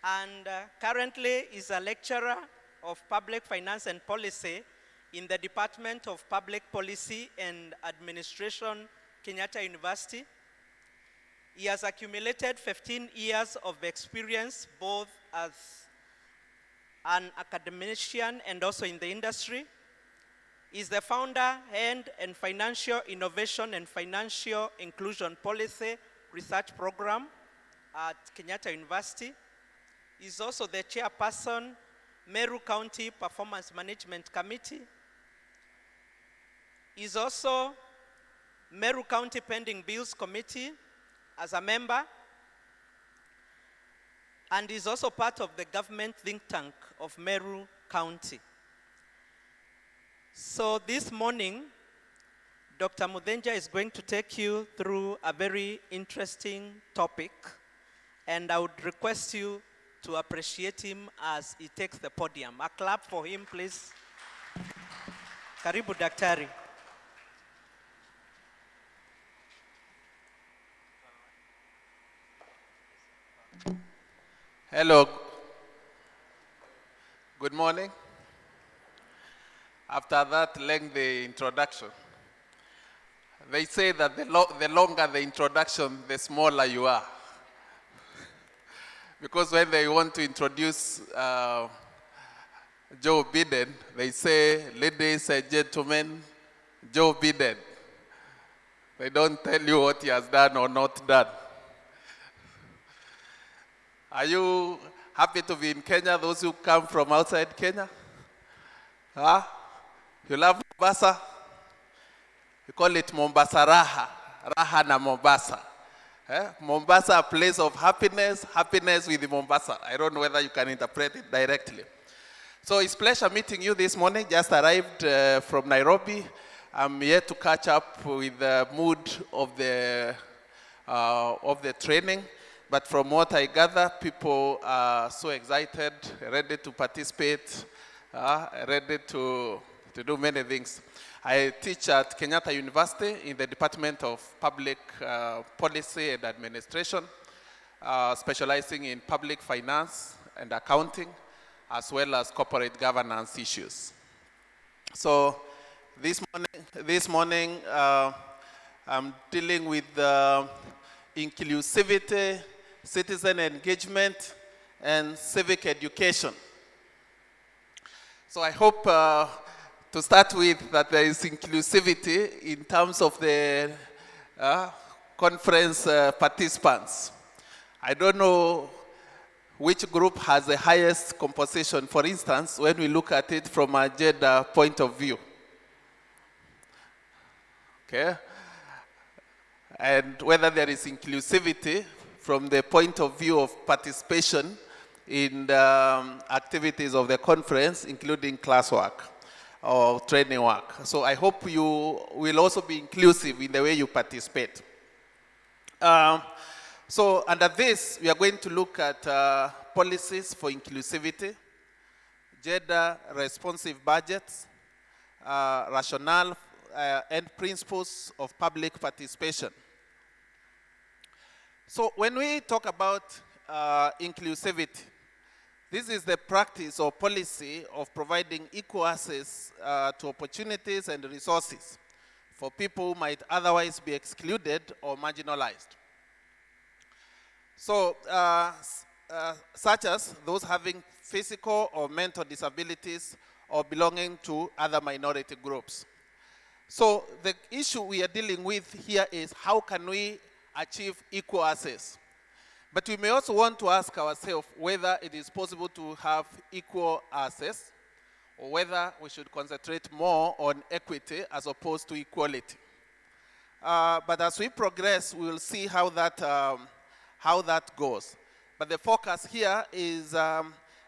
and currently is a lecturer of Public Finance and Policy in the Department of Public Policy and Administration, Kenyatta University. He has accumulated 15 years of experience both as an academician and also in the industry. He's the founder, head, and Financial Innovation and Financial Inclusion Policy Research Program at Kenyatta University. He's also the chairperson, Meru County Performance Management Committee. He's also Meru County Pending Bills Committee as a member, and is also part of the government think tank of Meru County. So this morning, Dr. Mudenja is going to take you through a very interesting topic, and I would request you to appreciate him as he takes the podium. A clap for him, please. Karibu Daktari. Hello. Good morning. After that lengthy introduction, they say that the longer the introduction, the smaller you are. Because when they want to introduce Joe Biden, they say, ladies and gentlemen, Joe Biden. They don't tell you what he has done or not done. Are you happy to be in Kenya, those who come from outside Kenya? Huh? You love Mombasa? You call it Mombasa Raha. Raha na Mombasa. Mombasa, a place of happiness, happiness with Mombasa. I don't know whether you can interpret it directly. So it's a pleasure meeting you this morning. Just arrived from Nairobi. I'm here to catch up with the mood of the training. But from what I gather, people are so excited, ready to participate, ready to do many things. I teach at Kenyatta University in the Department of Public Policy and Administration, specializing in public finance and accounting, as well as corporate governance issues. So this morning I'm dealing with inclusivity, citizen engagement, and civic education. So I hope to start with that there is inclusivity in terms of the conference participants. I don't know which group has the highest composition, for instance, when we look at it from a gender point of view. Okay? And whether there is inclusivity from the point of view of participation in the activities of the conference, including classwork or training work. So I hope you will also be inclusive in the way you participate. So under this, we are going to look at policies for inclusivity, gender responsive budgets, rationale and principles of public participation. So when we talk about inclusivity, this is the practice or policy of providing equal access to opportunities and resources for people who might otherwise be excluded or marginalized. So such as those having physical or mental disabilities or belonging to other minority groups. So the issue we are dealing with here is how can we achieve equal access? But we may also want to ask ourselves whether it is possible to have equal access or whether we should concentrate more on equity as opposed to equality. But as we progress, we will see how that goes. But the focus here is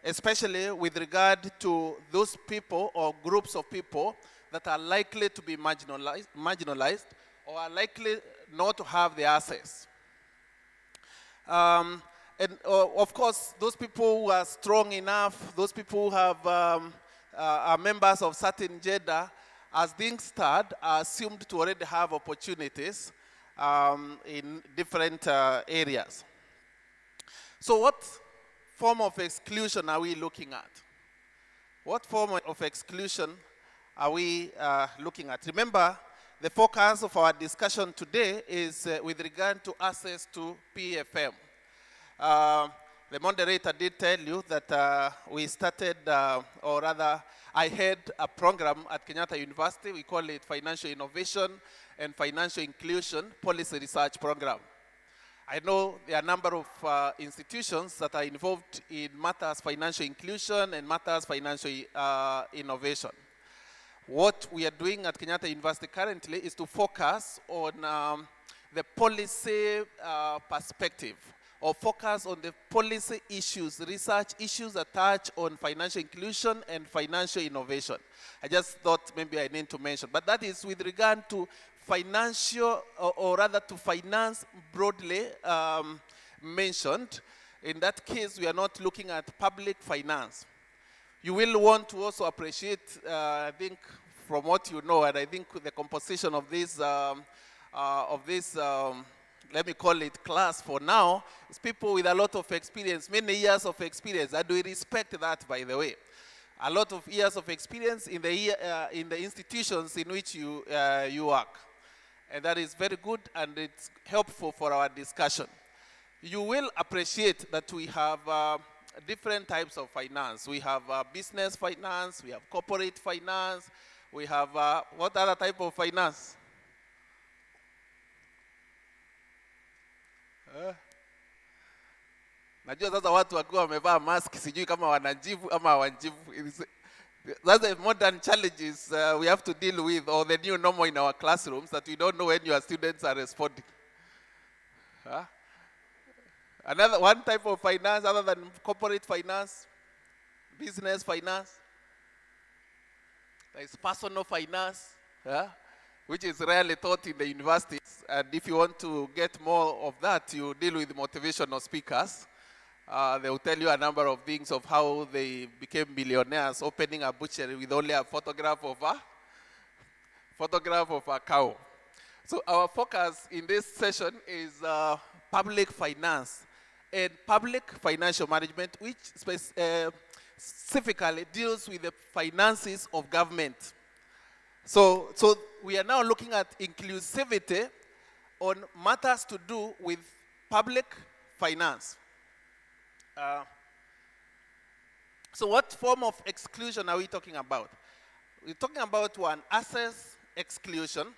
especially with regard to those people or groups of people that are likely to be marginalized or are likely not to have the access. And of course, those people who are strong enough, those people who have, are members of certain gender, as things start, are assumed to already have opportunities in different areas. So what form of exclusion are we looking at? What form of exclusion are we looking at? Remember, the focus of our discussion today is with regard to access to PFM. The moderator did tell you that we started, or rather, I had a program at Kenyatta University. We call it Financial Innovation and Financial Inclusion Policy Research Program. I know there are a number of institutions that are involved in matters financial inclusion and matters financial innovation. What we are doing at Kenyatta University currently is to focus on the policy perspective, or focus on the policy issues, research issues that touch on financial inclusion and financial innovation. I just thought maybe I need to mention, but that is with regard to financial, or rather to finance broadly mentioned. In that case, we are not looking at public finance. You will want to also appreciate, I think, from what you know, and I think the composition of this, let me call it class for now, is people with a lot of experience, many years of experience, and we respect that, by the way. A lot of years of experience in the institutions in which you work. And that is very good, and it's helpful for our discussion. You will appreciate that we have different types of finance. We have business finance, we have corporate finance, we have, what other type of finance? Najua sasa watu wakiwa wamevaa mask, sijui kama wanajibu ama hawajibu. That's the modern challenges we have to deal with, or the new normal in our classrooms, that we don't know when your students are responding. Another one type of finance other than corporate finance, business finance, there is personal finance, which is rarely taught in the universities. And if you want to get more of that, you deal with motivational speakers. They will tell you a number of things of how they became millionaires, opening a butchery with only a photograph of a cow. So our focus in this session is public finance and public financial management, which specifically deals with the finances of government. So we are now looking at inclusivity on matters to do with public finance. So what form of exclusion are we talking about? We're talking about one, access exclusion.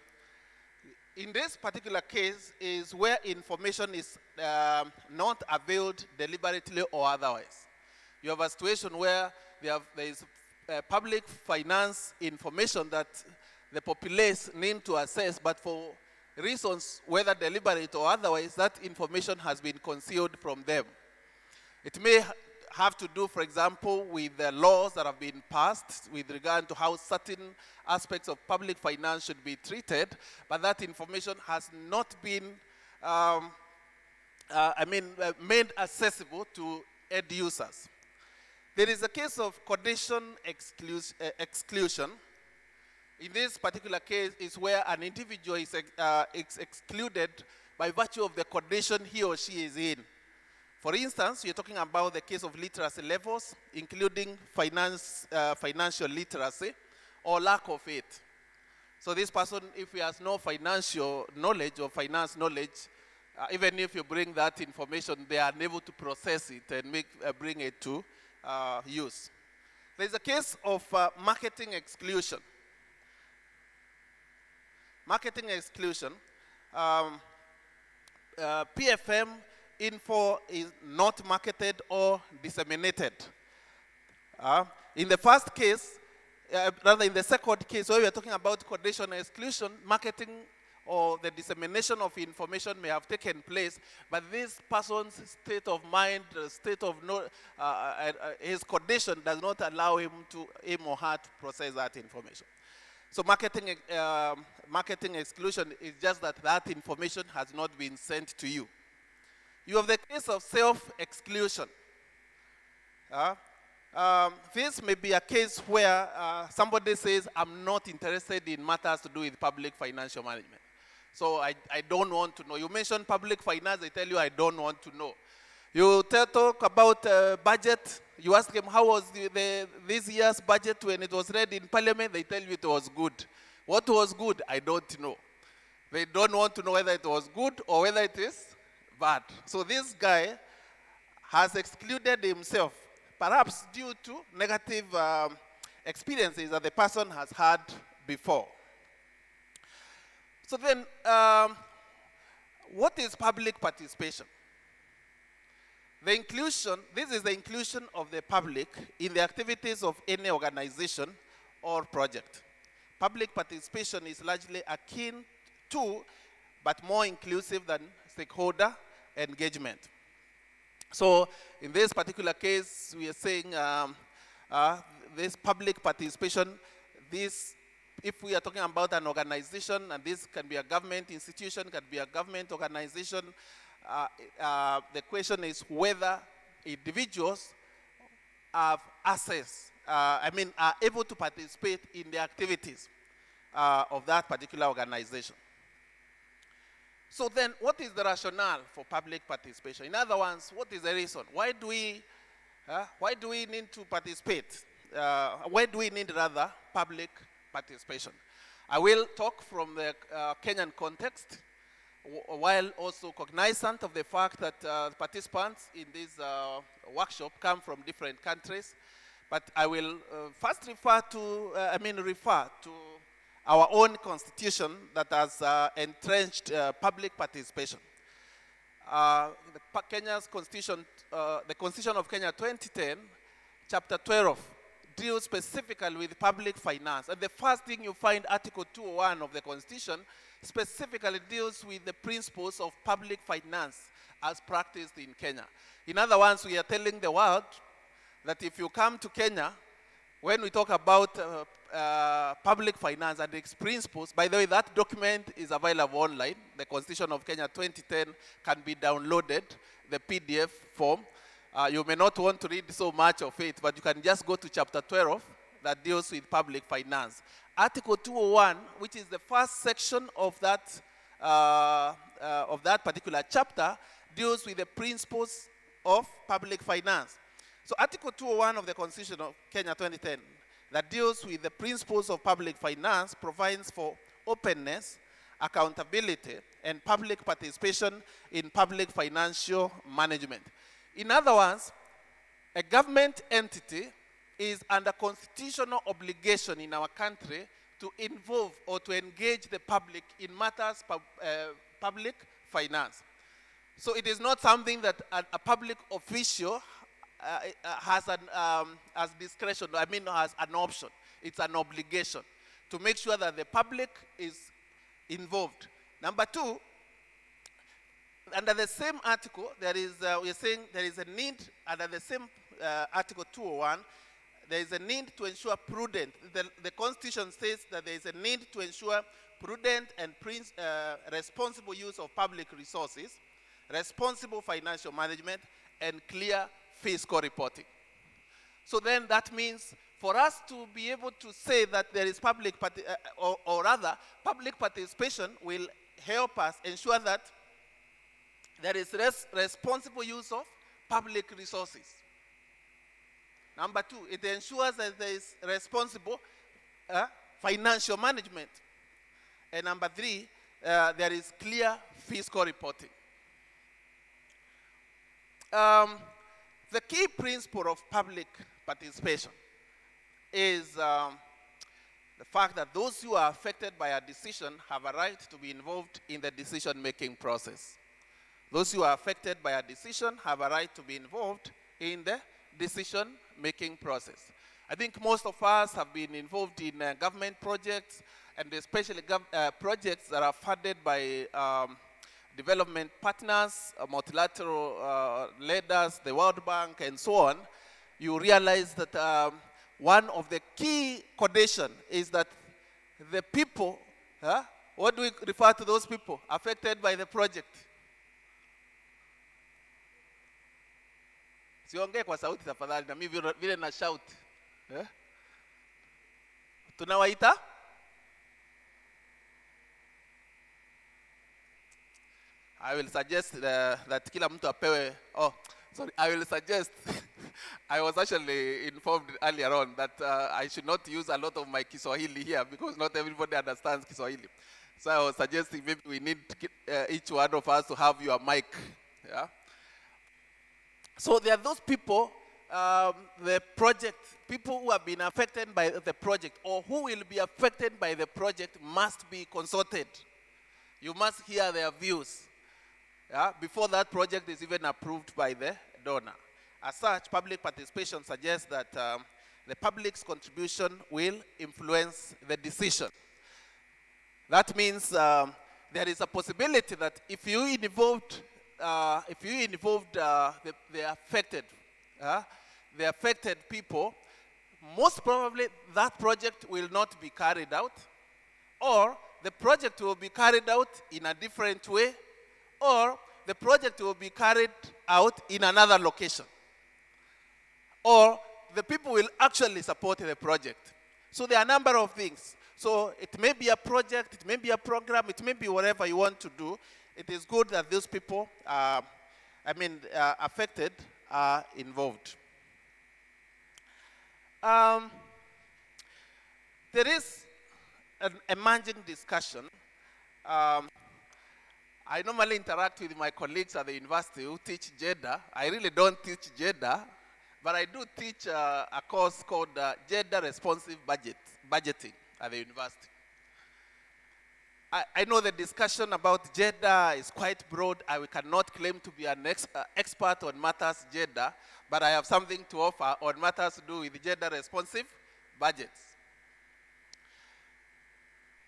In this particular case is where information is not availed deliberately or otherwise. You have a situation where there is public finance information that the populace need to access, but for reasons, whether deliberate or otherwise, that information has been concealed from them. It may have to do, for example, with the laws that have been passed with regard to how certain aspects of public finance should be treated, but that information has not been made accessible to end users. There is a case of condition exclusion. In this particular case is where an individual is excluded by virtue of the condition he or she is in. For instance, you're talking about the case of literacy levels, including financial literacy or lack of it. So this person, if he has no financial knowledge or finance knowledge, even if you bring that information, they are unable to process it and bring it to use. There's a case of marketing exclusion. Marketing exclusion. PFM info is not marketed or disseminated. In the first case, rather in the second case, where we are talking about condition exclusion, marketing or the dissemination of information may have taken place, but this person's state of mind, his condition does not allow him or her to process that information. So marketing exclusion is just that information has not been sent to you. You have the case of self-exclusion. This may be a case where somebody says, I'm not interested in matters to do with public financial management. So I don't want to know. You mentioned public finance, they tell you I don't want to know. You talk about budget. You ask them how was this year's budget when it was read in parliament. They tell you it was good. What was good? I don't know. They don't want to know whether it was good or whether it is bad. So this guy has excluded himself, perhaps due to negative experiences that the person has had before. So then, what is public participation? This is the inclusion of the public in the activities of any organization or project. Public participation is largely akin to, but more inclusive than stakeholder engagement. So in this particular case, we are saying this public participation, if we are talking about an organization, and this can be a government institution, can be a government organization, the question is whether individuals have access, are able to participate in the activities of that particular organization. So then, what is the rationale for public participation? In other words, what is the reason? Why do we need to participate? Why do we need, rather, public participation? I will talk from the Kenyan context, while also cognizant of the fact that participants in this workshop come from different countries. But I will first refer to our own constitution that has entrenched public participation. Kenya's constitution, the Constitution of Kenya 2010, Chapter 12, deals specifically with public finance. And the first thing you find, Article 201 of the Constitution, specifically deals with the principles of public finance as practiced in Kenya. In other words, we are telling the world that if you come to Kenya, when we talk about public finance and its principles, by the way, that document is available online. The Constitution of Kenya 2010 can be downloaded, the PDF form. You may not want to read so much of it, but you can just go to chapter 12 that deals with public finance. Article 201, which is the first section of that particular chapter, deals with the principles of public finance. So Article 201 of the Constitution of Kenya 2010 that deals with the principles of public finance provides for openness, accountability, and public participation in public financial management. In other words, a government entity is under constitutional obligation in our country to involve or to engage the public in matters public finance. So it is not something that a public official has discretion, has an option. It's an obligation to make sure that the public is involved. Number two, under the same article, we are saying there is a need, under the same Article 201, there is a need to ensure prudent. The Constitution says that there is a need to ensure prudent and responsible use of public resources, responsible financial management, and clear fiscal reporting. So then that means for us to be able to say that there is public participation will help us ensure that there is responsible use of public resources. Number two, it ensures that there is responsible financial management. And number three, there is clear fiscal reporting. The key principle of public participation is the fact that those who are affected by a decision have a right to be involved in the decision-making process. Those who are affected by a decision have a right to be involved in the decision-making process. I think most of us have been involved in government projects, and especially projects that are funded by development partners, multilateral lenders, the World Bank, and so on. You realize that one of the key conditions is that the people, what do we refer to those people affected by the project? Siongee kwa sauti tafadhali, na mimi vile na shout. Tunawaita? I will suggest that kila mtu apewe, Sorry, I will suggest, I was actually informed earlier on that I should not use a lot of my Kiswahili here because not everybody understands Kiswahili. So I was suggesting maybe we need each one of us to have your mic. Yeah? So there are those people, the project, people who have been affected by the project or who will be affected by the project must be consulted. You must hear their views, yeah, before that project is even approved by the donor. As such, public participation suggests that the public's contribution will influence the decision. That means there is a possibility that if you involved the affected people, most probably that project will not be carried out, or the project will be carried out in a different way, or the project will be carried out in another location, or the people will actually support the project. So there are a number of things. So it may be a project, it may be a program, it may be whatever you want to do. It is good that those people, affected, are involved. There is an emerging discussion. I normally interact with my colleagues at the university who teach gender. I really don't teach gender, but I do teach a course called Gender Responsive Budgeting at the university. I know the discussion about gender is quite broad. I cannot claim to be an expert on matters gender, but I have something to offer on matters to do with gender responsive budgets.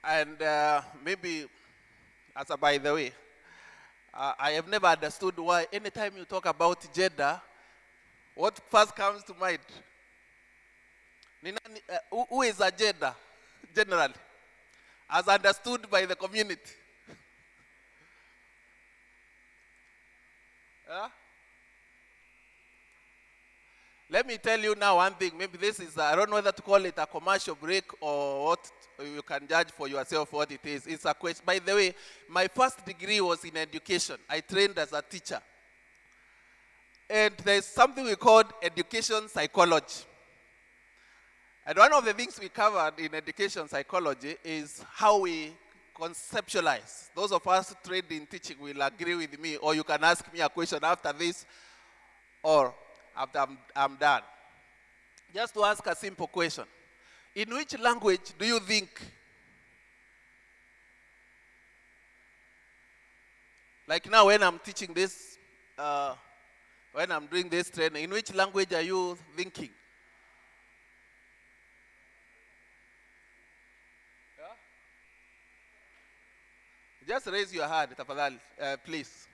And maybe, as a by the way, I have never understood why anytime you talk about gender, what first comes to mind? Who is a gender, generally, as understood by the community? Let me tell you now one thing. Maybe this is, I don't know whether to call it a commercial break or what. You can judge for yourself what it is. It's a question. By the way, my first degree was in education. I trained as a teacher. And there's something we called education psychology. And one of the things we covered in education psychology is how we conceptualize. Those of us trained in teaching will agree with me, or you can ask me a question after this, or after I'm done. Just to ask a simple question. In which language do you think, like now when I'm teaching this, when I'm doing this training, in which language are you thinking? Yeah? Just raise your hand, tafadhali, please.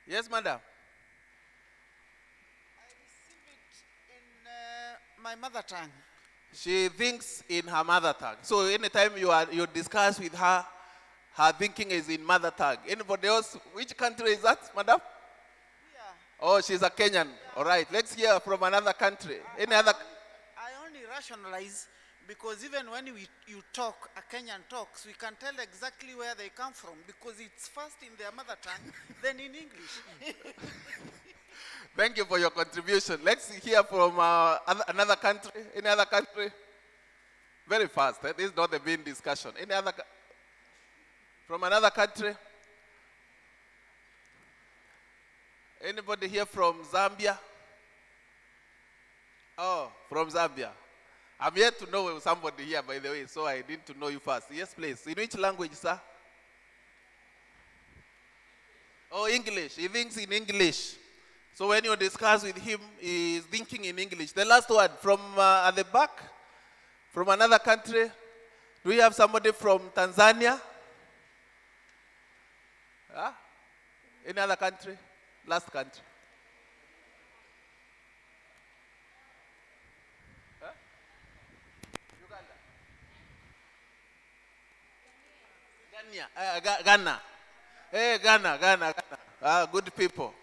Yes, madam. I receive it in my mother tongue. She thinks in her mother tongue. So anytime you discuss with her, her thinking is in mother tongue. Anybody else? Which country is that, madam? Yeah. Oh, she's a Kenyan. Yeah. All right. Let's hear from another country. Any other? I only rationalize because even when you talk, a Kenyan talks, we can tell exactly where they come from because it's first in their mother tongue, then in English. Thank you for your contribution. Let's hear from another country. Any other country? Very fast. This is not the main discussion. Any other? From another country? Anybody here from Zambia? Oh, from Zambia. I'm here to know somebody here, by the way, so I need to know you first. Yes, please. In which language, sir? Oh, English. He thinks in English. So when you discuss with him, he's thinking in English. The last one, from at the back, from another country. Do we have somebody from Tanzania? Huh? Any other country? Last country. Huh? Uganda. Ghana. Hey, Ghana. Good people.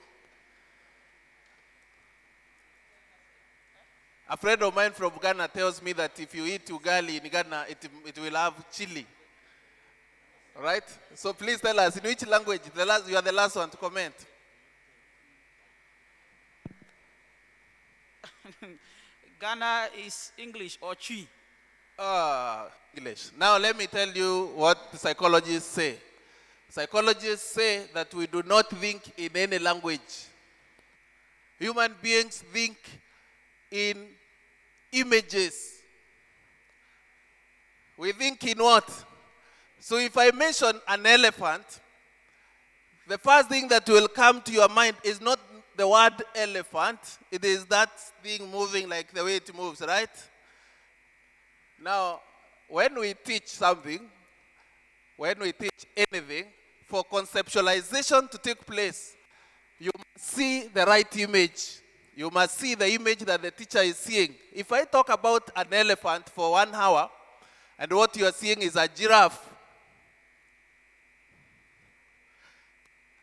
A friend of mine from Ghana tells me that if you eat ugali in Ghana, it will have chili. All right? So please tell us, in which language? You are the last one to comment. Ghana is English or Chi. English. Now let me tell you what the psychologists say. Psychologists say that we do not think in any language. Human beings think in images. We think in what? So if I mention an elephant, the first thing that will come to your mind is not the word elephant. It is that thing moving like the way it moves, right? Now, when we teach something, when we teach anything, for conceptualization to take place, you must see the right image. You must see the image that the teacher is seeing. If I talk about an elephant for 1 hour, and what you are seeing is a giraffe,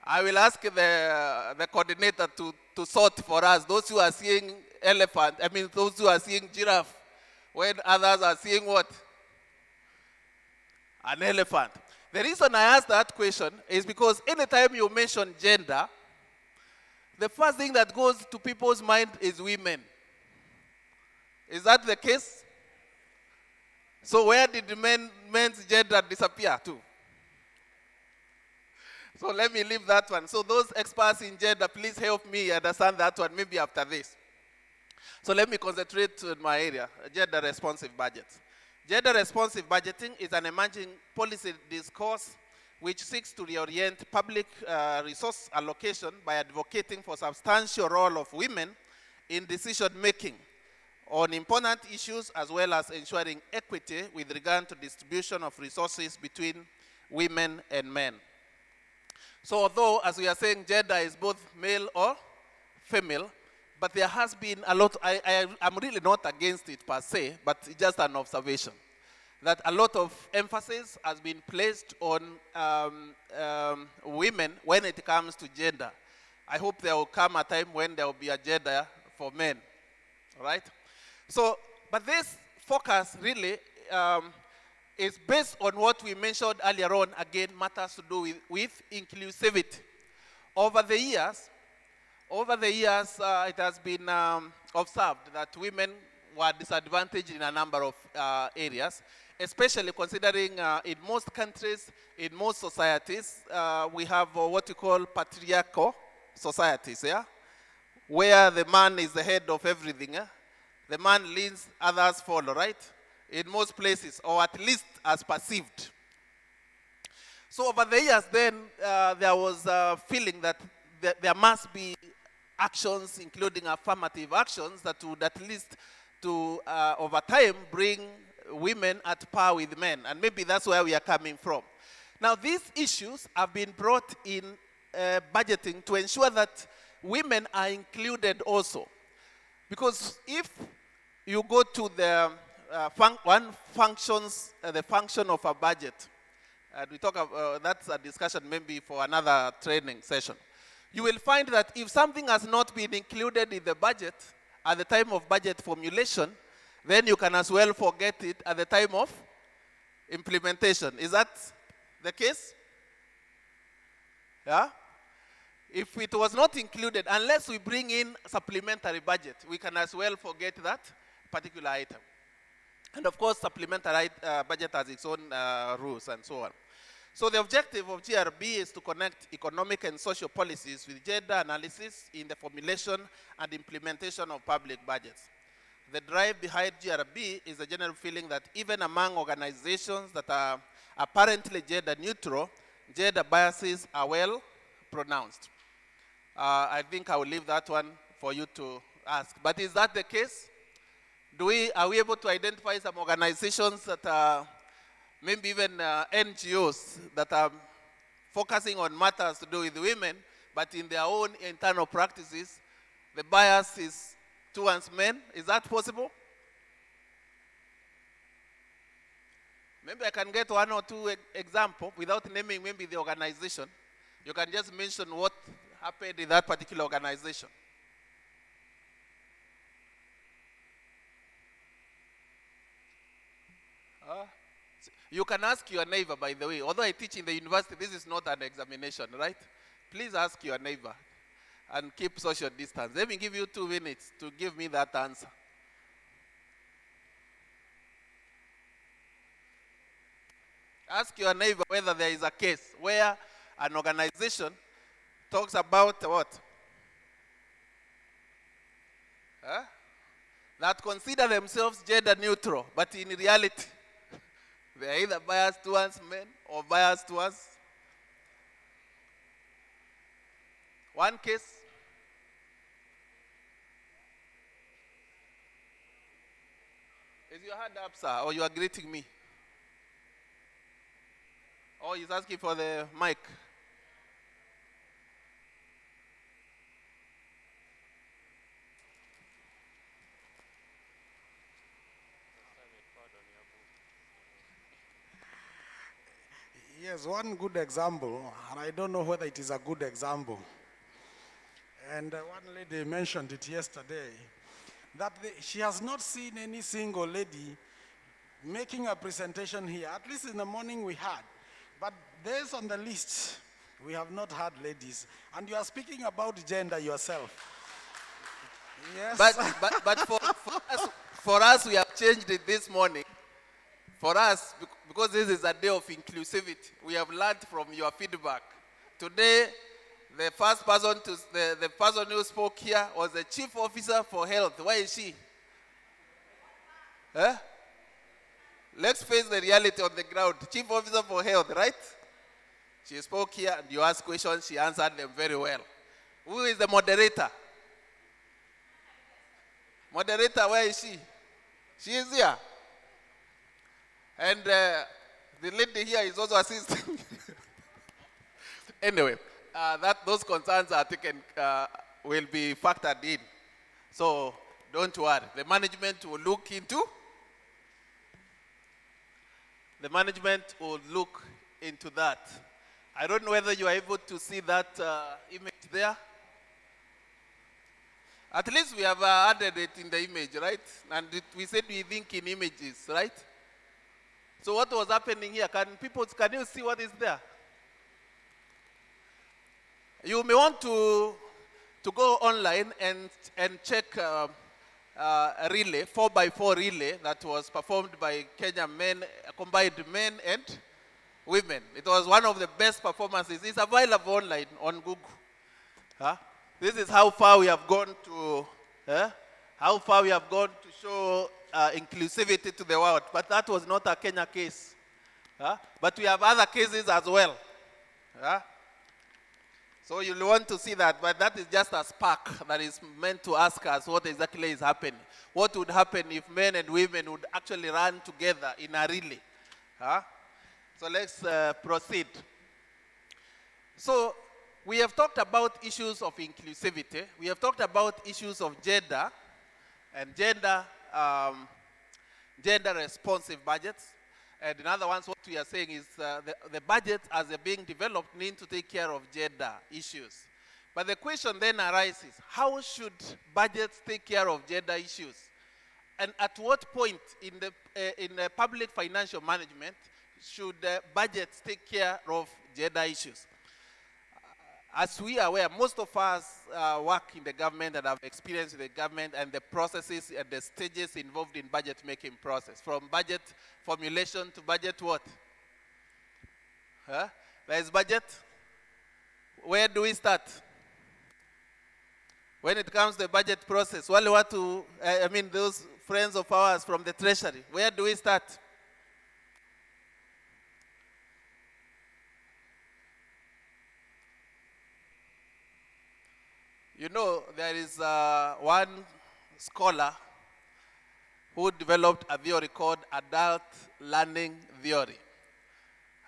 I will ask the coordinator to sort for us those who are seeing elephant, those who are seeing giraffe, when others are seeing what? An elephant. The reason I ask that question is because anytime you mention gender, the first thing that goes to people's mind is women. Is that the case? So where did men's gender disappear to? So let me leave that one. So those experts in gender, please help me understand that one, maybe after this. So let me concentrate on my area, gender responsive budgets. Gender responsive budgeting is an emerging policy discourse which seeks to reorient public resource allocation by advocating for substantial role of women in decision making on important issues, as well as ensuring equity with regard to distribution of resources between women and men. So although, as we are saying, gender is both male or female, but there has been a lot, I'm really not against it per se, but it's just an observation, that a lot of emphasis has been placed on women when it comes to gender. I hope there will come a time when there will be a gender for men, all right? So, but this focus really is based on what we mentioned earlier on, again, matters to do with inclusivity. Over the years, it has been observed that women were disadvantaged in a number of areas, especially considering in most countries, in most societies, we have what we call patriarchal societies, yeah? Where the man is the head of everything, yeah? The man leads, others follow, right? In most places, or at least as perceived. So over the years then, there was a feeling that there must be actions, including affirmative actions, that would at least to, over time, bring women at par with men. And maybe that's where we are coming from. Now, these issues have been brought in budgeting to ensure that women are included also. Because if you go to the the function of a budget, and we talk about, that's a discussion maybe for another training session. You will find that if something has not been included in the budget at the time of budget formulation, then you can as well forget it at the time of implementation. Is that the case? Yeah? If it was not included, unless we bring in supplementary budget, we can as well forget that particular item. And of course, supplementary budget has its own rules and so on. So the objective of GRB is to connect economic and social policies with gender analysis in the formulation and implementation of public budgets. The drive behind GRB is the general feeling that even among organizations that are apparently gender neutral, gender biases are well pronounced. I think I will leave that one for you to ask. But is that the case? Are we able to identify some organizations that are maybe even NGOs that are focusing on matters to do with women, but in their own internal practices, the bias is towards men? Is that possible? Maybe I can get one or two examples without naming maybe the organization. You can just mention what happened in that particular organization. You can ask your neighbor, by the way. Although I teach in the university, this is not an examination, right? Please ask your neighbor. and keep social distance. Let me give you 2 minutes to give me that answer. Ask your neighbor whether there is a case where an organization talks about what? Huh? That consider themselves gender neutral, but in reality, they are either biased towards men or biased towards. One case. Is your hand up, sir, or you are greeting me? Oh, he's asking for the mic. Yes, one good example, and I don't know whether it is a good example. And one lady mentioned it yesterday, that she has not seen any single lady making a presentation here. At least in the morning we had. But there's on the list, we have not had ladies. And you are speaking about gender yourself. Yes. But for us, we have changed it this morning. For us, because this is a day of inclusivity, we have learned from your feedback. Today, the first person the person who spoke here was the Chief Officer for Health. Where is she? Huh? Let's face the reality on the ground. Chief Officer for Health, right? She spoke here and you asked questions, she answered them very well. Who is the moderator? Moderator, where is she? She is here. And the lady here is also assisting. Anyway, those concerns are taken, will be factored in. So don't worry. The management will look into. The management will look into that. I don't know whether you are able to see that image there. At least we have added it in the image, right? And we said we think in images, right? So what was happening here? Can you see what is there? You may want to go online and check a relay, 4x4 relay that was performed by Kenya men, combined men and women. It was one of the best performances. It's available online on Google. Huh? This is how far we have gone to, show inclusivity to the world. But that was not a Kenya case. But we have other cases as well. So you'll want to see that, but that is just a spark that is meant to ask us what exactly is happening. What would happen if men and women would actually run together in a relay? So let's proceed. So we have talked about issues of inclusivity. We have talked about issues of gender and gender responsive budgets. And in other words, what we are saying is the budgets as they're being developed need to take care of gender issues. But the question then arises, how should budgets take care of gender issues? And at what point in the public financial management should budgets take care of gender issues? As we are aware, most of us work in the government and have experience with the government and the processes and the stages involved in budget making process. From budget formulation to budget what? There is budget. Where do we start? When it comes to the budget process, those friends of ours from the treasury, where do we start? You know, there is one scholar who developed a theory called adult learning theory.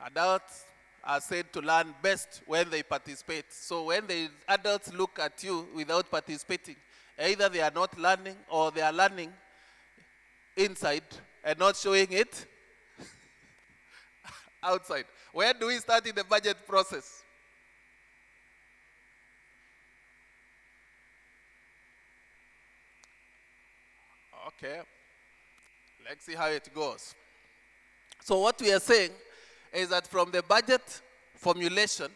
Adults are said to learn best when they participate. So when the adults look at you without participating, either they are not learning or they are learning inside and not showing it outside. Where do we start in the budget process? Okay, let's see how it goes. So what we are saying is that from the budget formulation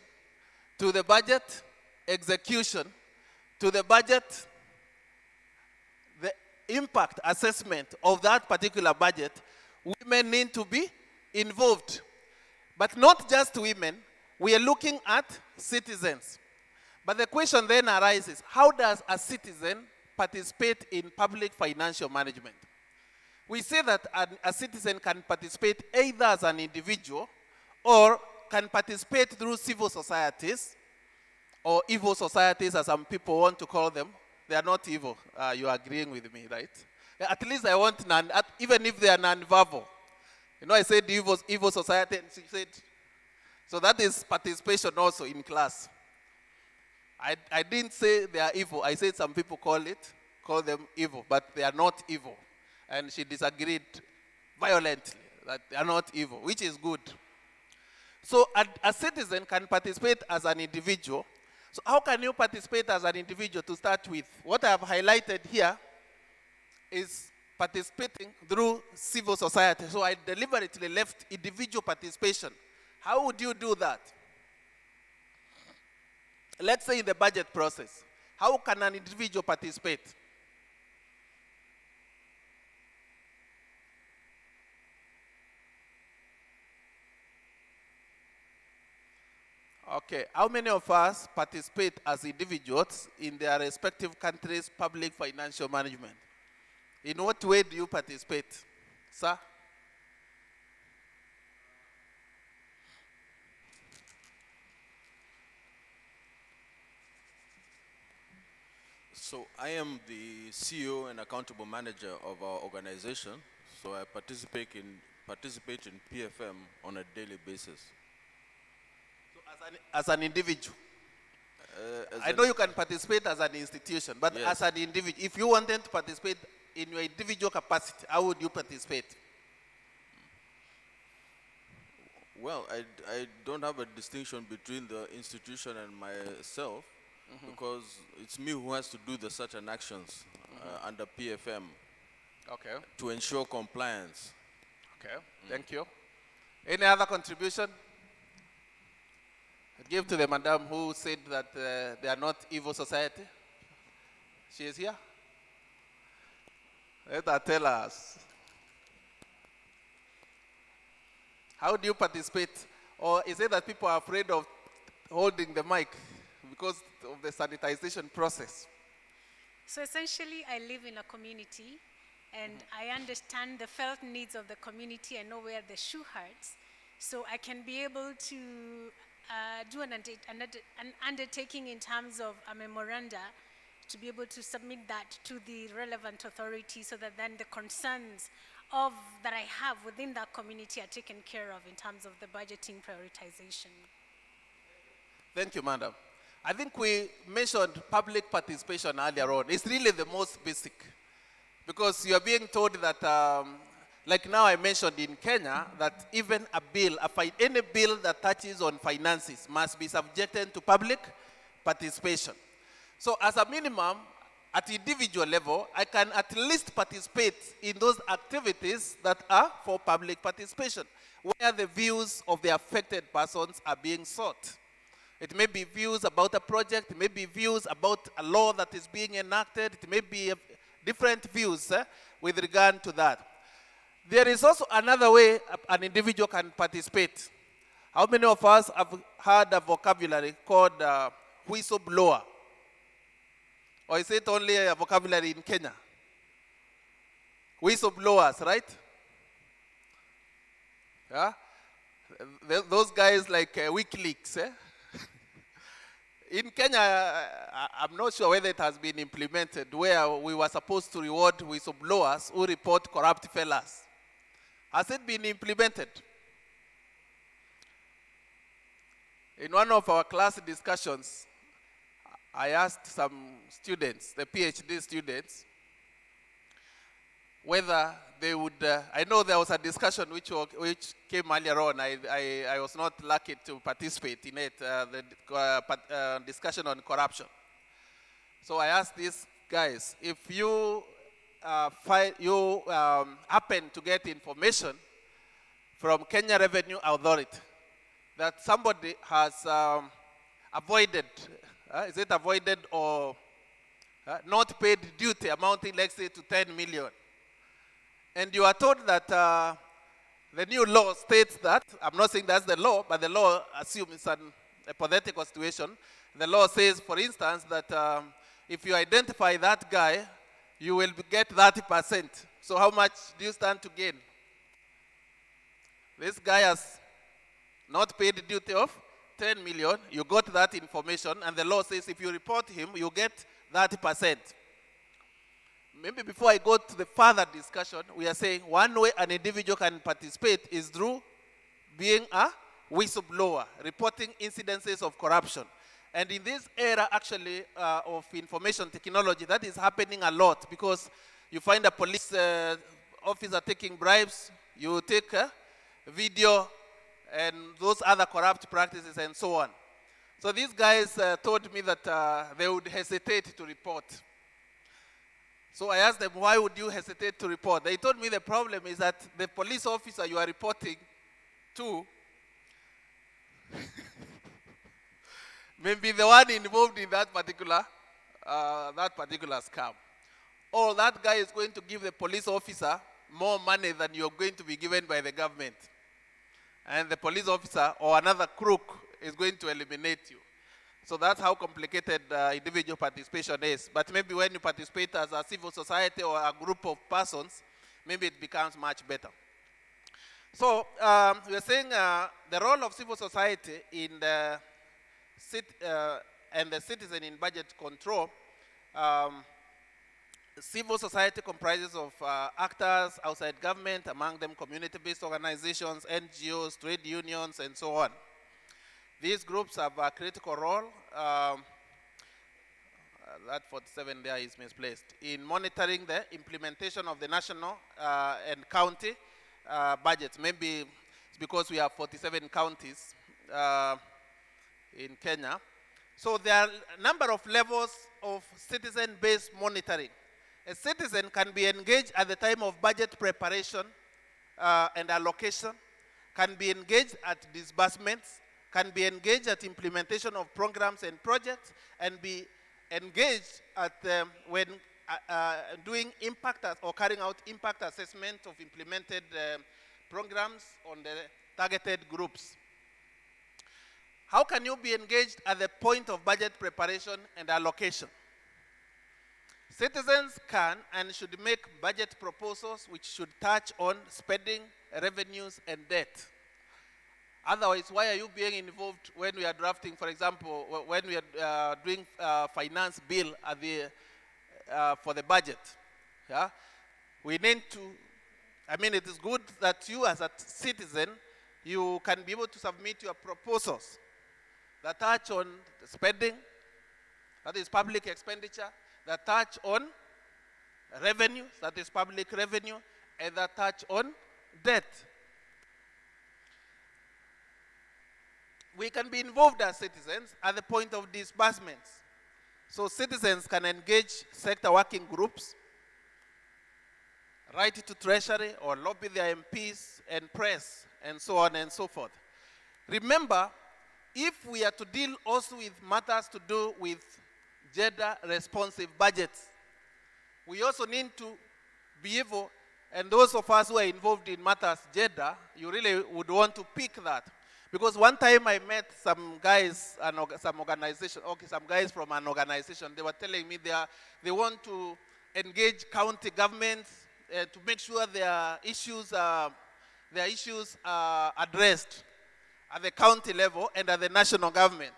to the budget execution to the budget, the impact assessment of that particular budget, women need to be involved. But not just women, we are looking at citizens. But the question then arises, how does a citizen participate in public financial management? We say that a citizen can participate either as an individual or can participate through civil societies, or evil societies as some people want to call them. They are not evil. You are agreeing with me, right? At least I want even if they are non-verbal. You know, I said evil society, and she said, so that is participation also in class. I didn't say they are evil. I said some people call them evil, but they are not evil. And she disagreed violently that they are not evil, which is good. So a citizen can participate as an individual. So how can you participate as an individual to start with? What I have highlighted here is participating through civil society. So I deliberately left individual participation. How would you do that? Let's say in the budget process. How can an individual participate? Okay, how many of us participate as individuals in their respective countries' public financial management? In what way do you participate, sir? So I am the CEO and accountable manager of our organization. So I participate in PFM on a daily basis. So as an individual? I know you can participate as an institution, but Yes. as an individual, if you wanted to participate in your individual capacity, how would you participate? Well, I don't have a distinction between the institution and myself, because it's me who has to do the certain actions under PFM Okay, to ensure compliance. okay, thank you. Any other contribution? Give to the madam who said that they are not evil society. She is here. Let her tell us. How do you participate? Or is it that people are afraid of holding the mic because of the sanitization process? So essentially, I live in a community, and I understand the felt needs of the community. I know where the shoe hurts, so I can be able to do an undertaking in terms of a memoranda to be able to submit that to the relevant authority, so that then the concerns that I have within that community are taken care of in terms of the budgeting prioritization. Thank you, madam. I think we mentioned public participation earlier on. It's really the most basic, because you are being told that, like now I mentioned in Kenya, that even a bill, any bill that touches on finances must be subjected to public participation. So as a minimum, at individual level, I can at least participate in those activities that are for public participation, where the views of the affected persons are being sought. It may be views about a project, it may be views about a law that is being enacted, it may be different views with regard to that. There is also another way an individual can participate. How many of us have heard a vocabulary called whistleblower? Or is it only a vocabulary in Kenya? Whistleblowers, right? Yeah? Those guys like WikiLeaks. In Kenya, I'm not sure whether it has been implemented, where we were supposed to reward whistleblowers who report corrupt fellas. Has it been implemented? In one of our class discussions, I asked some students, the PhD students, whether they would, I know there was a discussion which came earlier on. I was not lucky to participate in it, the discussion on corruption. So I asked these guys, if you happen to get information from Kenya Revenue Authority that somebody has avoided, is it avoided or not paid duty amounting, let's say, to 10 million. And you are told that the new law states that, I'm not saying that's the law, but the law assumes a hypothetical situation. The law says, for instance, that if you identify that guy, you will get 30%. So how much do you stand to gain? This guy has not paid duty of 10 million. You got that information, and the law says if you report him, you get 30%. Maybe before I go to the further discussion, we are saying one way an individual can participate is through being a whistleblower, reporting incidences of corruption. And in this era, actually, of information technology, that is happening a lot, because you find a police officer taking bribes, you take video, and those other corrupt practices and so on. So these guys told me that they would hesitate to report. So I asked them, why would you hesitate to report? They told me the problem is that the police officer you are reporting to may be the one involved in that particular scam. Or that guy is going to give the police officer more money than you're going to be given by the government. And the police officer or another crook is going to eliminate you. So that's how complicated individual participation is. But maybe when you participate as a civil society or a group of persons, maybe it becomes much better. So we're saying the role of civil society in the and the citizen in budget control. Civil society comprises of actors outside government, among them community-based organizations, NGOs, trade unions, and so on. These groups have a critical role, that 47 there is misplaced, in monitoring the implementation of the national and county budgets. Maybe it's because we have 47 counties in Kenya. So there are a number of levels of citizen-based monitoring. A citizen can be engaged at the time of budget preparation and allocation, can be engaged at disbursements, can be engaged at implementation of programs and projects, and be engaged at when doing impact or carrying out impact assessment of implemented programs on the targeted groups. How can you be engaged at the point of budget preparation and allocation? Citizens can and should make budget proposals which should touch on spending, revenues, and debt. Otherwise, why are you being involved when we are drafting, for example, when we are doing finance bill at the, for the budget? Yeah? We need to, it is good that you as a citizen, you can be able to submit your proposals that touch on spending, that is public expenditure, that touch on revenue, that is public revenue, and that touch on debt. We can be involved as citizens at the point of disbursements. So citizens can engage sector working groups, write to Treasury, or lobby their MPs and press, and so on and so forth. Remember, if we are to deal also with matters to do with gender-responsive budgets, we also need to be able, and those of us who are involved in matters gender, you really would want to pick that. Because one time I met some guys, some guys from an organization. They were telling me they want to engage county governments to make sure their issues are addressed at the county level and at the national government.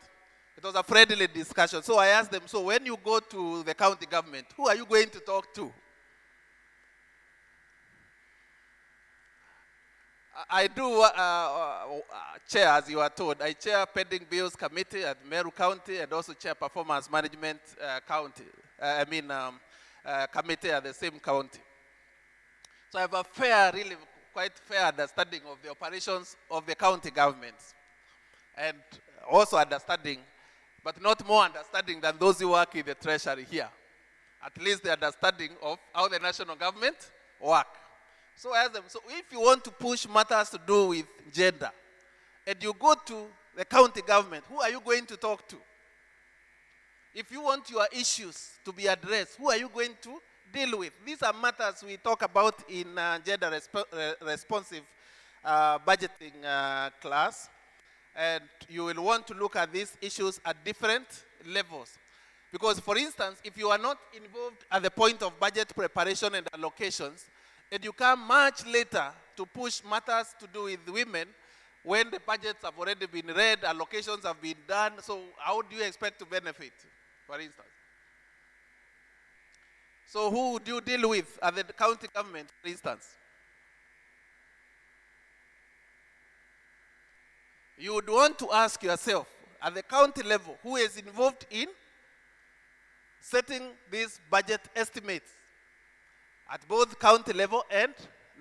It was a friendly discussion. So I asked them, so when you go to the county government, who are you going to talk to? I do chair, as you are told. I chair pending bills committee at Meru County and also chair performance management committee at the same county. So I have a quite fair understanding of the operations of the county governments. And also understanding, but not more understanding than those who work in the treasury here. At least the understanding of how the national government work. So I ask them, so if you want to push matters to do with gender, and you go to the county government, who are you going to talk to? if you want your issues to be addressed, who are you going to deal with? These are matters we talk about in gender responsive budgeting class. And you will want to look at these issues at different levels. Because, for instance, if you are not involved at the point of budget preparation and allocations, and you come much later to push matters to do with women, when the budgets have already been read, allocations have been done, so how do you expect to benefit, for instance? So who would you deal with at the county government, for instance? You would want to ask yourself, at the county level, who is involved in setting these budget estimates at both county level and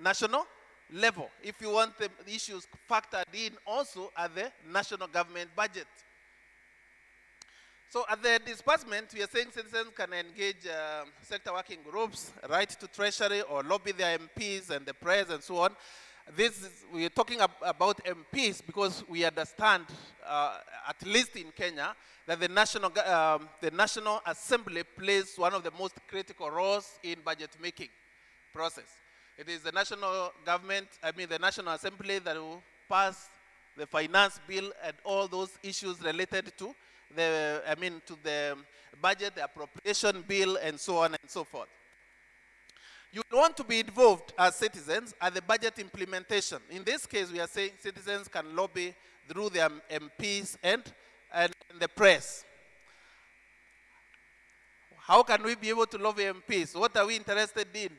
national level, if you want the issues factored in also at the national government budget. So at the disbursement, we are saying citizens can engage sector working groups, write to Treasury or lobby their MPs and the press and so on. We are talking about MPs because we understand, at least in Kenya, that the National Assembly plays one of the most critical roles in budget making process. It is the national government, the National Assembly that will pass the finance bill and all those issues related to to the budget, the appropriation bill, and so on and so forth. You want to be involved as citizens at the budget implementation. In this case, we are saying citizens can lobby through their MPs and the press. How can we be able to lobby MPs? What are we interested in?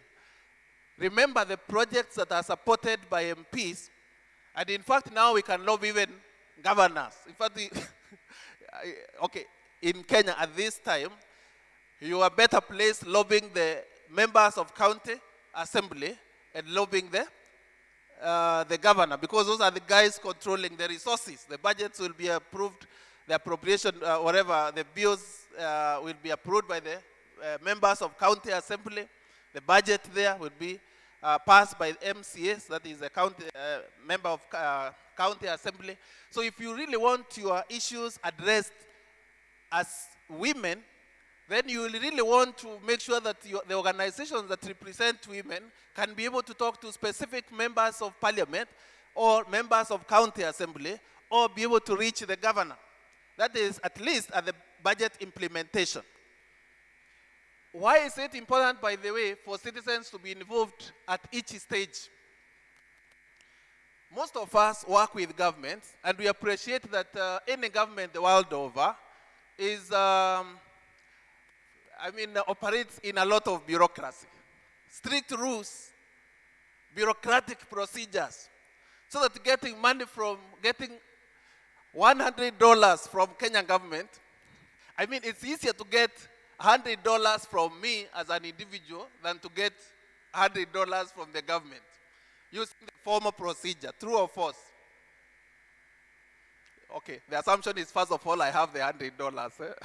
Remember the projects that are supported by MPs, and in fact now we can lobby even governors. In fact, okay, in Kenya at this time, you are better placed lobbying the members of county assembly and lobbying the governor, because those are the guys controlling the resources. The budgets will be approved, the appropriation, whatever, the bills will be approved by the members of county assembly. The budget there will be passed by MCAs, that is a county member of county assembly. So if you really want your issues addressed as women, then you will really want to make sure that the organizations that represent women can be able to talk to specific members of parliament or members of county assembly, or be able to reach the governor. That is at least at the budget implementation. Why is it important, by the way, for citizens to be involved at each stage? Most of us work with governments, and we appreciate that any government the world over is operates in a lot of bureaucracy, strict rules, bureaucratic procedures, so that getting $100 from Kenyan government, it's easier to get $100 from me as an individual than to get $100 from the government, using the formal procedure. True or false? Okay, the assumption is, first of all, I have the $100.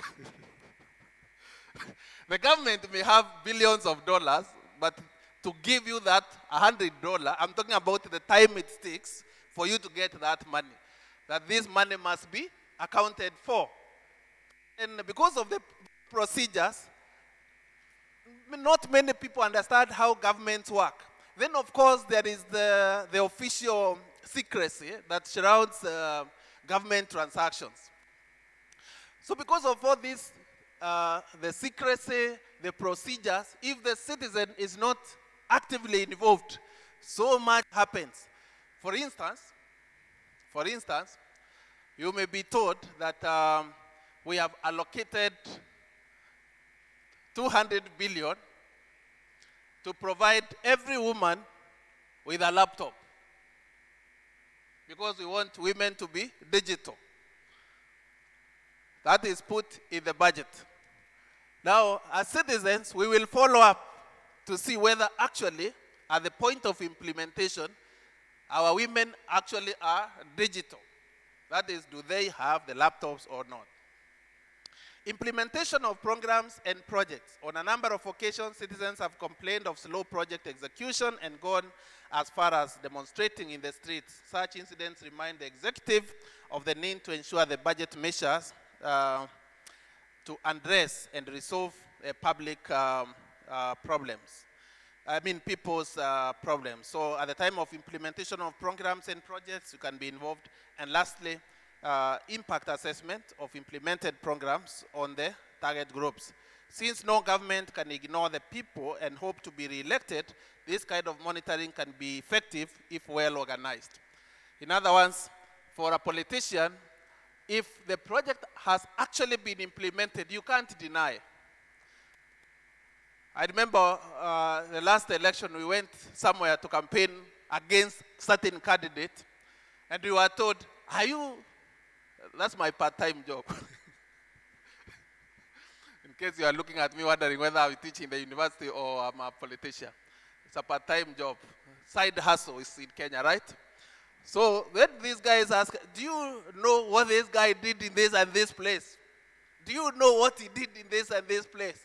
The government may have billions of dollars, but to give you that $100, I'm talking about the time it takes for you to get that money. That this money must be accounted for. And because of the procedures, not many people understand how governments work. Then, of course, there is the official secrecy that surrounds government transactions. So because of all this, the secrecy, the procedures, if the citizen is not actively involved, so much happens. For instance, you may be told that we have allocated 200 billion to provide every woman with a laptop, because we want women to be digital. That is put in the budget. Now, as citizens, we will follow up to see whether actually, at the point of implementation, our women actually are digital. That is, do they have the laptops or not? Implementation of programs and projects. On a number of occasions, citizens have complained of slow project execution and gone as far as demonstrating in the streets. Such incidents remind the executive of the need to ensure the budget measures to address and resolve public problems. I mean people's problems. So at the time of implementation of programs and projects, you can be involved. And lastly, impact assessment of implemented programs on the target groups. Since no government can ignore the people and hope to be re-elected, this kind of monitoring can be effective if well organized. In other words, for a politician, if the project has actually been implemented, you can't deny. I remember the last election, we went somewhere to campaign against certain candidate, and we were told, that's my part-time job. In case you are looking at me wondering whether I'm teaching in the university or I'm a politician. It's a part-time job. Side hustle is in Kenya, right? So when these guys ask, do you know what this guy did in this and this place? Do you know what he did in this and this place?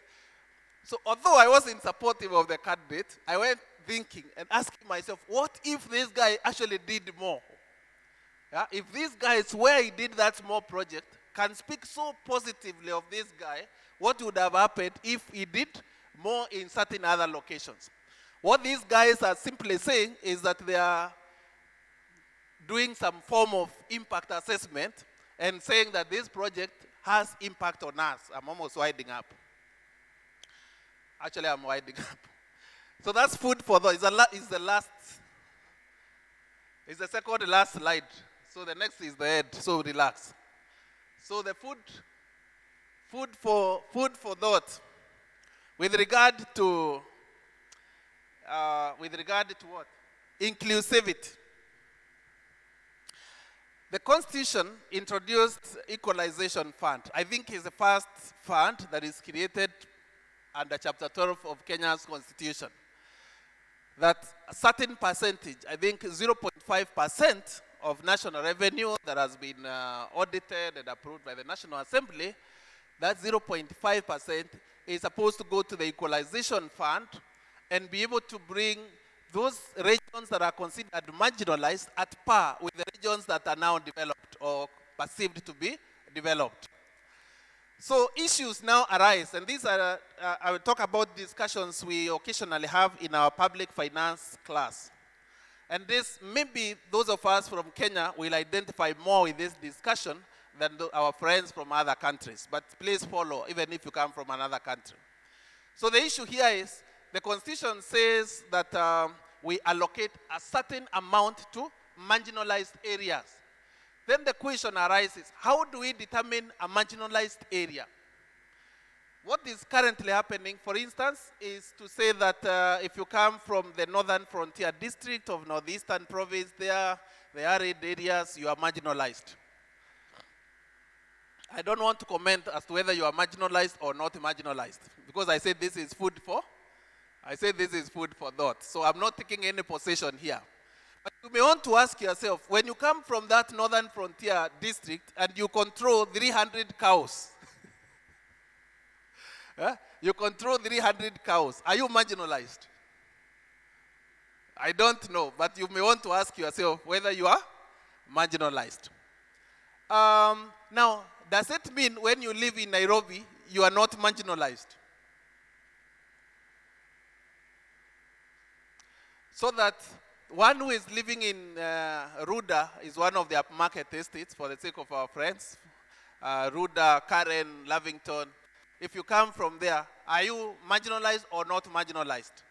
So although I wasn't supportive of the candidate, I went thinking and asking myself, what if this guy actually did more? Yeah? If this guy is where he did that small project, can speak so positively of this guy, what would have happened if he did more in certain other locations? What these guys are simply saying is that they are doing some form of impact assessment and saying that this project has impact on us. I'm almost winding up. Actually, I'm winding up. So that's food for thought. It's the second last slide. So the next is the head. So relax. So the food for thought. With regard to what? Inclusivity. The Constitution introduced Equalization Fund. I think it's the first fund that is created under Chapter 12 of Kenya's Constitution. That a certain percentage, I think 0.5% of national revenue that has been audited and approved by the National Assembly, that 0.5% is supposed to go to the Equalization Fund and be able to bring those regions that are considered marginalized at par with the regions that are now developed or perceived to be developed. So issues now arise, and these are, I will talk about discussions we occasionally have in our public finance class. And this, maybe those of us from Kenya will identify more with this discussion than our friends from other countries. But please follow, even if you come from another country. So the issue here is, the Constitution says that we allocate a certain amount to marginalized areas. Then the question arises, how do we determine a marginalized area? What is currently happening, for instance, is to say that if you come from the northern frontier district of northeastern province, the arid areas, you are marginalized. I don't want to comment as to whether you are marginalized or not marginalized, because I said this is food for thought. So I'm not taking any position here. But you may want to ask yourself, when you come from that northern frontier district and you control 300 cows, you control 300 cows, are you marginalized? I don't know, but you may want to ask yourself whether you are marginalized. Now, does it mean when you live in Nairobi, you are not marginalized? So that one who is living in Ruda is one of the upmarket estates, for the sake of our friends. Ruda, Karen, Lavington. If you come from there, are you marginalized or not marginalized?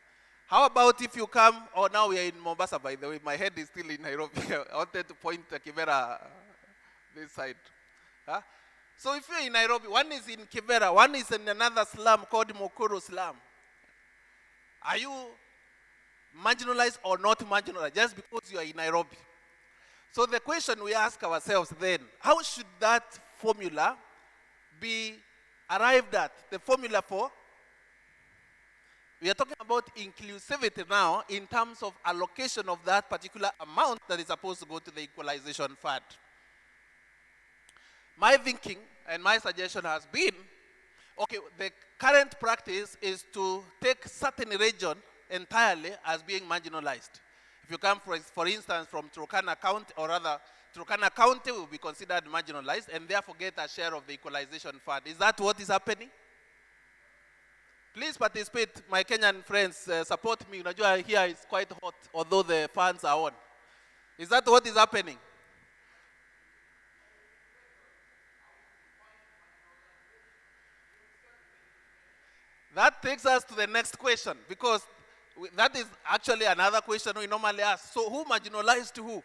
How about if you come, now we are in Mombasa, by the way, my head is still in Nairobi. I wanted to point Kibera this side. So if you're in Nairobi, one is in Kibera, one is in another slum called Mukuru slum. Are you marginalized or not marginalized just because you are in Nairobi? So the question we ask ourselves then, how should that formula be arrived at? The formula for, we are talking about inclusivity now in terms of allocation of that particular amount that is supposed to go to the equalization fund. My thinking and my suggestion has been, okay, the current practice is to take certain region entirely as being marginalized. If you come, for instance, from Turkana County, or rather Turkana County will be considered marginalized and therefore get a share of the equalization fund. Is that what is happening? Please participate, my Kenyan friends, support me. Unajua here is quite hot, although the fans are on. Is that what is happening? That takes us to the next question, because that is actually another question we normally ask. So who marginalized who?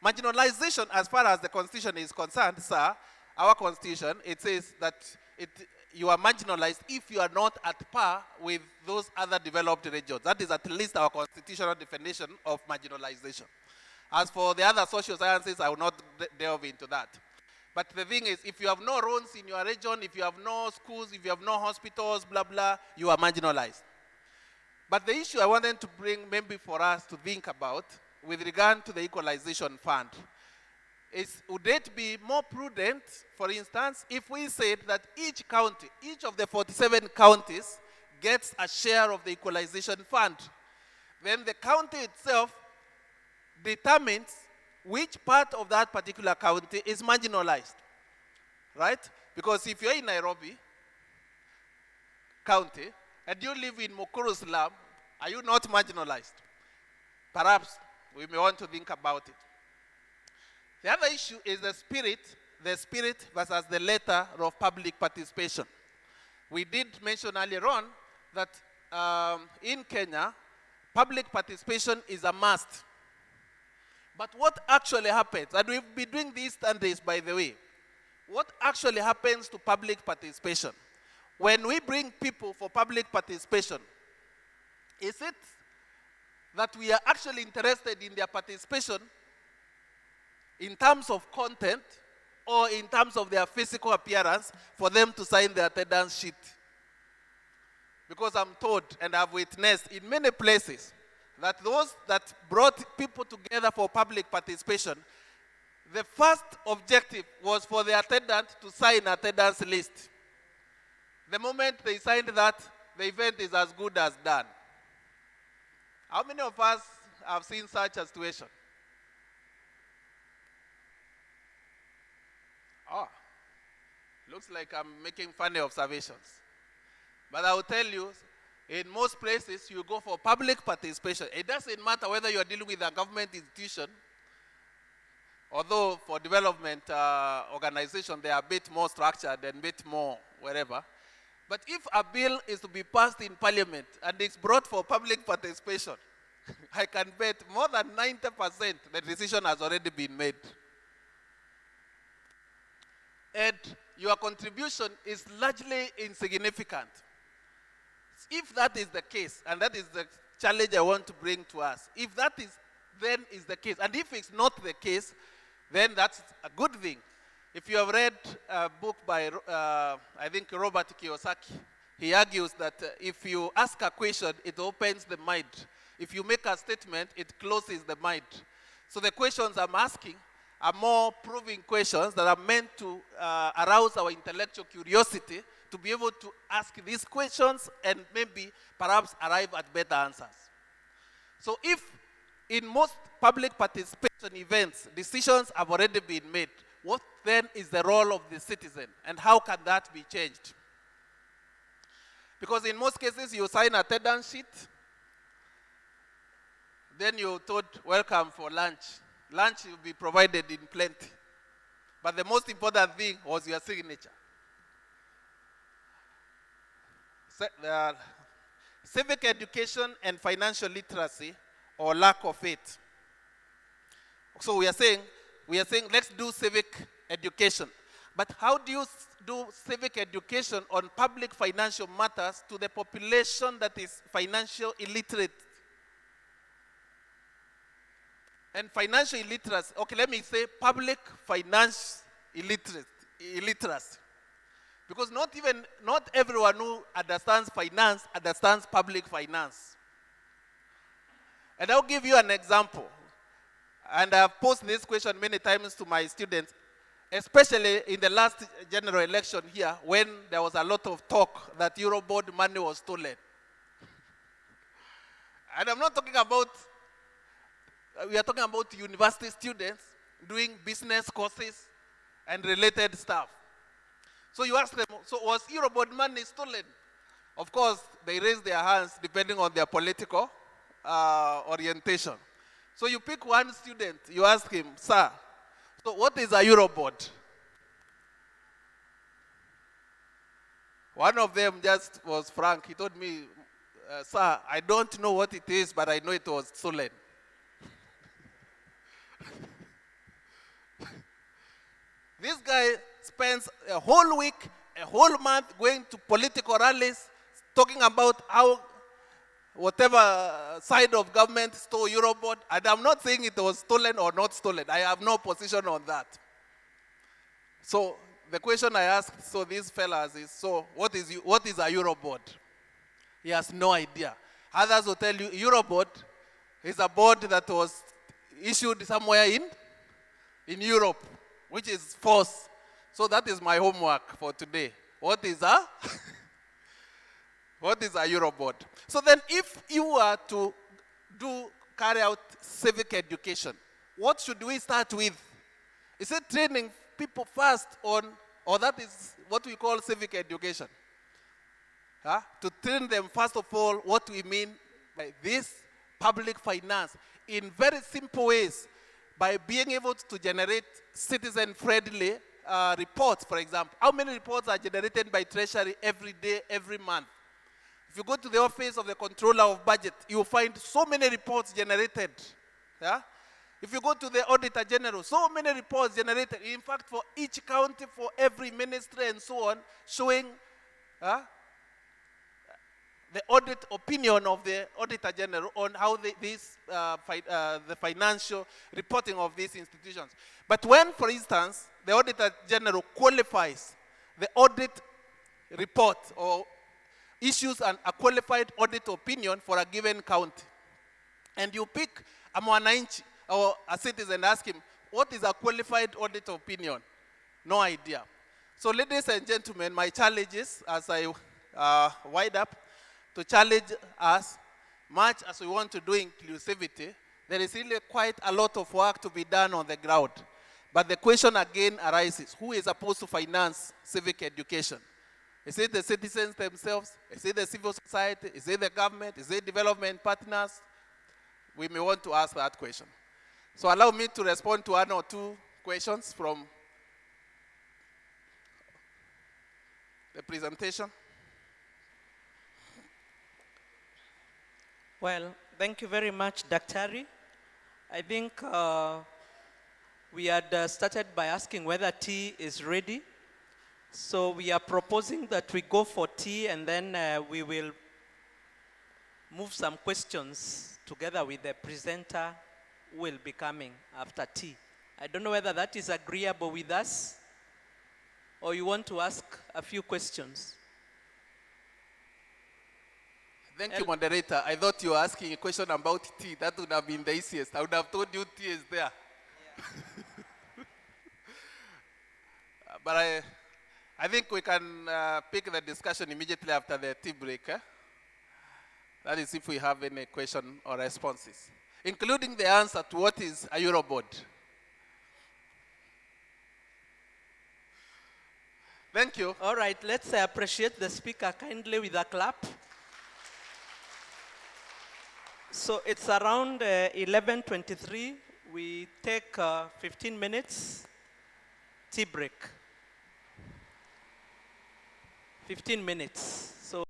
Marginalization, as far as the Constitution is concerned, sir, our Constitution, it says that you are marginalized if you are not at par with those other developed regions. That is at least our constitutional definition of marginalization. As for the other social sciences, I will not delve into that. But the thing is, if you have no roads in your region, if you have no schools, if you have no hospitals, blah, blah, you are marginalized. But the issue I wanted to bring maybe for us to think about with regard to the equalization fund is, would it be more prudent, for instance, if we said that each county, each of the 47 counties gets a share of the equalization fund? Then the county itself determines which part of that particular county is marginalized, right? Because if you're in Nairobi County and you live in Mukuru slum, are you not marginalized? Perhaps we may want to think about it. The other issue is the spirit versus the letter of public participation. We did mention earlier on that in Kenya, public participation is a must. But what actually happens, and we've been doing these studies, by the way, what actually happens to public participation? When we bring people for public participation, is it that we are actually interested in their participation in terms of content or in terms of their physical appearance for them to sign their attendance sheet? Because I'm told and I've witnessed in many places that those that brought people together for public participation, the first objective was for the attendant to sign attendance list. The moment they signed that, the event is as good as done. How many of us have seen such a situation? Oh, looks like I'm making funny observations. But I will tell you, in most places, you go for public participation. It doesn't matter whether you are dealing with a government institution, although for development organization, they are a bit more structured and a bit more wherever. But if a bill is to be passed in parliament and it's brought for public participation, I can bet more than 90% the decision has already been made. And your contribution is largely insignificant. If that is the case, and that is the challenge I want to bring to us, if that is then is the case, and if it's not the case, then that's a good thing. If you have read a book by, I think, Robert Kiyosaki, he argues that if you ask a question, it opens the mind. If you make a statement, it closes the mind. So the questions I'm asking are more proving questions that are meant to arouse our intellectual curiosity to be able to ask these questions and maybe perhaps arrive at better answers. So if in most public participation events, decisions have already been made, what then is the role of the citizen and how can that be changed? Because in most cases you sign attendance sheet, then you're told welcome for lunch. Lunch will be provided in plenty. But the most important thing was your signature. Civic education and financial literacy, or lack of it. So we are saying let's do civic education. But how do you do civic education on public financial matters to the population that is financial illiterate? And financial illiteracy, okay, let me say public finance illiteracy. Because not everyone who understands finance understands public finance. And I'll give you an example. And I've posed this question many times to my students, especially in the last general election here, when there was a lot of talk that Eurobond money was stolen. And I'm not talking about, we are talking about university students, doing business courses and related stuff. So you ask them, so was Eurobond money stolen? Of course, they raise their hands depending on their political orientation. So you pick one student, you ask him, sir, so what is a Eurobond? One of them just was frank. He told me, sir, I don't know what it is, but I know it was stolen. This guy spends a whole week, a whole month going to political rallies, talking about how whatever side of government stole Eurobond. And I'm not saying it was stolen or not stolen. I have no position on that. So the question I asked, so these fellas is, so what is a Eurobond? He has no idea. Others will tell you Eurobond is a bond that was issued somewhere in Europe, which is false. So that is my homework for today. What is a Eurobond? So then if you were to carry out civic education, what should we start with? Is it training people first on, or that is what we call civic education? To train them first of all what we mean by this public finance in very simple ways, by being able to generate citizen-friendly reports, for example. How many reports are generated by Treasury every day, every month? If you go to the office of the controller of budget, you will find so many reports generated. Yeah? If you go to the auditor general, so many reports generated. In fact, for each county, for every ministry and so on, showing the audit opinion of the auditor general on how the financial reporting of these institutions. But when, for instance, the auditor general qualifies the audit report or issues a qualified audit opinion for a given county, and you pick a mwananchi or a citizen and ask him, what is a qualified audit opinion? No idea. So ladies and gentlemen, my challenge is, as I wind up, to challenge us, much as we want to do inclusivity, there is really quite a lot of work to be done on the ground. But the question again arises, who is supposed to finance civic education? Is it the citizens themselves? Is it the civil society? Is it the government? Is it development partners? We may want to ask that question. So allow me to respond to one or two questions from the presentation. Well, thank you very much, Daktari. I think we had started by asking whether tea is ready. So we are proposing that we go for tea, and then we will move some questions together with the presenter who will be coming after tea. I don't know whether that is agreeable with us, or you want to ask a few questions. Thank you, moderator. I thought you were asking a question about tea. That would have been the easiest. I would have told you tea is there. Yeah. But I think we can pick the discussion immediately after the tea break. That is if we have any question or responses, including the answer to what is a Eurobond. Thank you. All right, let's appreciate the speaker kindly with a clap. So it's around 11:23. We take 15 minutes tea break. 15 minutes. So